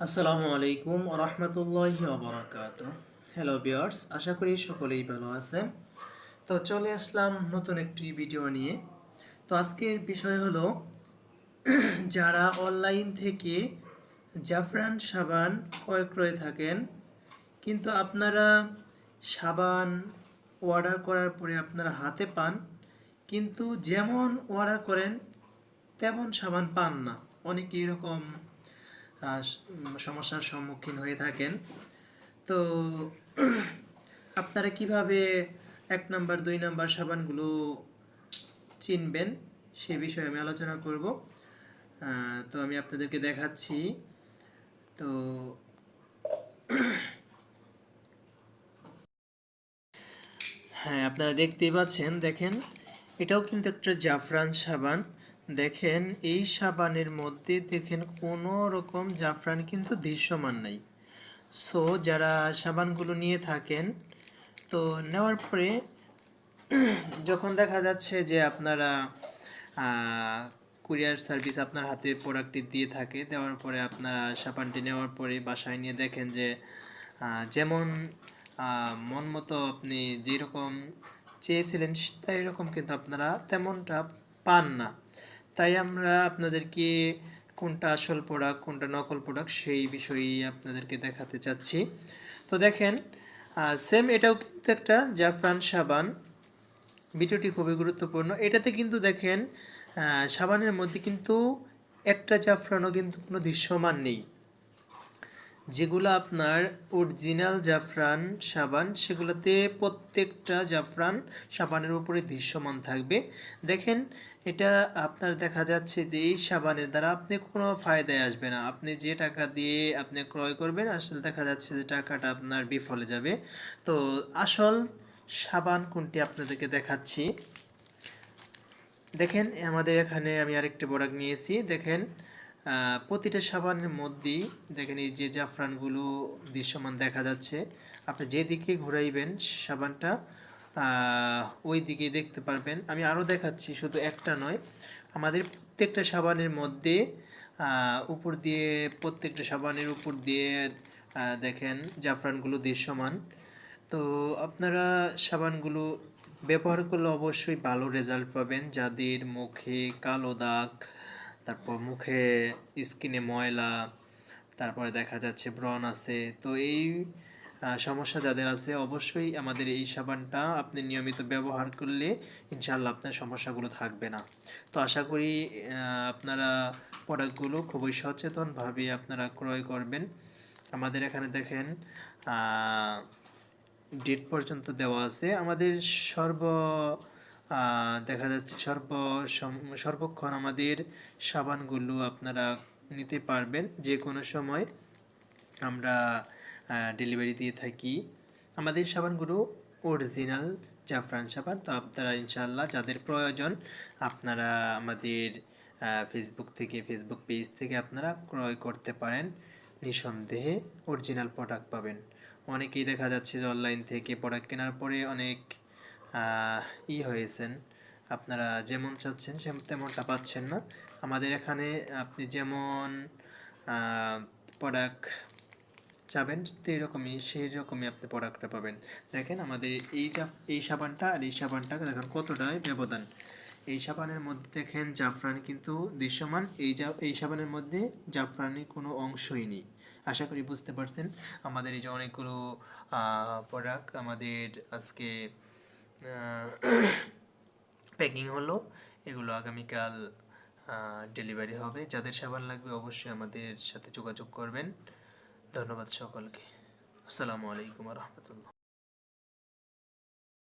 আসসালামু আলাইকুম ওয়া রাহমাতুল্লাহি ওয়া বারাকাতুহু। হ্যালো ভিউয়ার্স, আশা করি সকলেই ভালো আছেন। তো চলে আসলাম নতুন একটি ভিডিও নিয়ে। তো আজকের বিষয় হলো যারা অনলাইন থেকে জাফরান সাবান ক্রয় করে থাকেন, কিন্তু আপনারা সাবান অর্ডার করার পরে আপনারা হাতে পান, কিন্তু যেমন অর্ডার করেন তেমন সাবান পান না। অনেকে এরকম সমস্যার সম্মুখীন হয়ে থাকেন। তো আপনারা কিভাবে 1 নাম্বার 2 নাম্বার সাবানগুলো চিনবেন সে বিষয়ে আমি আলোচনা করব। তো আমি আপনাদেরকে দেখাচ্ছি। তো হ্যাঁ, আপনারা দেখতেই পাচ্ছেন, দেখেন এটাও কিন্তু একটা জাফরান সাবান। দেখেন এই সাবানের মধ্যে দেখেন কোনো রকম জাফরান কিন্তু দৃশ্যমান নাই। সো যারা সাবানগুলো নিয়ে থাকেন, তো নেওয়ার পরে যখন দেখা যাচ্ছে যে আপনারা কুরিয়ার সার্ভিস আপনার হাতে প্রোডাক্টটি দিয়ে থাকে, দেওয়ার পরে আপনারা সাবানটি নেওয়ার পরে বাসায় নিয়ে দেখেন যে যেমন মন মতো আপনি যেরকম চেয়েছিলেন তাই এরকম কিন্তু আপনারা তেমনটা পান না। তাই আমরা আপনাদেরকে কোনটা আসল প্রোডাক্ট কোনটা নকল প্রোডাক্ট সেই বিষয়েই আপনাদেরকে দেখাতে চাচ্ছি। তো দেখেন, সেম এটাও কিন্তু একটা জাফরান সাবান। ভিডিওটি খুবই গুরুত্বপূর্ণ। এটাতে কিন্তু দেখেন সাবানের মধ্যে কিন্তু একটা জাফরানও কিন্তু কোনো দৃশ্যমান নেই। যেগুলো আপনার অরিজিনাল জাফরান সাবান, সেগুলোতে প্রত্যেকটা জাফরান সাবানের উপরে দৃশ্যমান থাকবে। দেখেন, এটা আপনার দেখা যাচ্ছে যে এই সাবানের দ্বারা আপনি কোনো ফায়দায় আসবে না। আপনি যে টাকা দিয়ে আপনি ক্রয় করবেন, আসলে দেখা যাচ্ছে যে টাকাটা আপনার বিফলে যাবে। তো আসল সাবান কোনটি আপনাদেরকে দেখাচ্ছি। দেখেন আমাদের এখানে আমি আরেকটি প্রোডাক্ট নিয়েছি। দেখেন প্রতিটা সাবানের মধ্যেই দেখেন এই যে জাফরানগুলো দৃশ্যমান দেখা যাচ্ছে। আপনি যেদিকে ঘুরাইবেন সাবানটা ওই দিকে দেখতে পারবেন। আমি আরও দেখাচ্ছি, শুধু একটা নয়, আমাদের প্রত্যেকটা সাবানের মধ্যে উপর দিয়ে প্রত্যেকটা সাবানের উপর দিয়ে দেখেন জাফরানগুলো দৃশ্যমান। তো আপনারা সাবানগুলো ব্যবহার করলে অবশ্যই ভালো রেজাল্ট পাবেন। যাদের মুখে কালো দাগ, তারপর মুখে স্কিনে ময়লা, তারপরে দেখা যাচ্ছে ব্রণ আছে, তো এই সমস্যা যাদের আছে অবশ্যই আমাদের এই সাবানটা আপনি নিয়মিত ব্যবহার করলে ইনশাআল্লাহ আপনার সমস্যাগুলো থাকবে না। তো আশা করি আপনারা প্রোডাক্টগুলো খুবই সচেতনভাবে আপনারা ক্রয় করবেন। আমাদের এখানে দেখেন ডেট পর্যন্ত দেওয়া আছে। আমাদের দেখা যাচ্ছে সর্বক্ষণ আমাদের সাবানগুলো আপনারা নিতে পারবেন যে কোনো সময়। আমরা ডেলিভারি দিয়ে থাকি। আমাদের সাবানগুলো অরিজিনাল জাফরান সাবান। তো আপনারা ইনশাআল্লাহ যাদের প্রয়োজন আপনারা আমাদের ফেসবুক পেজ থেকে আপনারা ক্রয় করতে পারেন। নিঃসন্দেহে অরিজিনাল প্রোডাক্ট পাবেন। অনেকেই দেখা যাচ্ছে যে অনলাইন থেকে প্রোডাক্ট কেনার পরে অনেক হয়েছেন, আপনারা যেমন চাচ্ছেন তেমনটা পাচ্ছেন না। আমাদের এখানে আপনি যেমন প্রোডাক্ট চাবেন সেই রকমই আপনি প্রোডাক্টটা পাবেন। দেখেন আমাদের এই সাবানটা আর এই সাবানটা দেখেন কতটাই ব্যবধান। এই সাবানের মধ্যে দেখেন জাফরান কিন্তু দৃশ্যমান, এই সাবানের মধ্যে জাফরানের কোনো অংশই নেই। আশা করি বুঝতে পারছেন। আমাদের এই যে অনেকগুলো প্রোডাক্ট আমাদের আজকে প্যাকিং হলো, এগুলো আগামীকাল ডেলিভারি হবে। যাদের সাবান লাগবে অবশ্যই আমাদের সাথে যোগাযোগ করবেন। ধন্যবাদ সকলকে। আসসালামু আলাইকুম ওয়া রাহমাতুল্লাহ।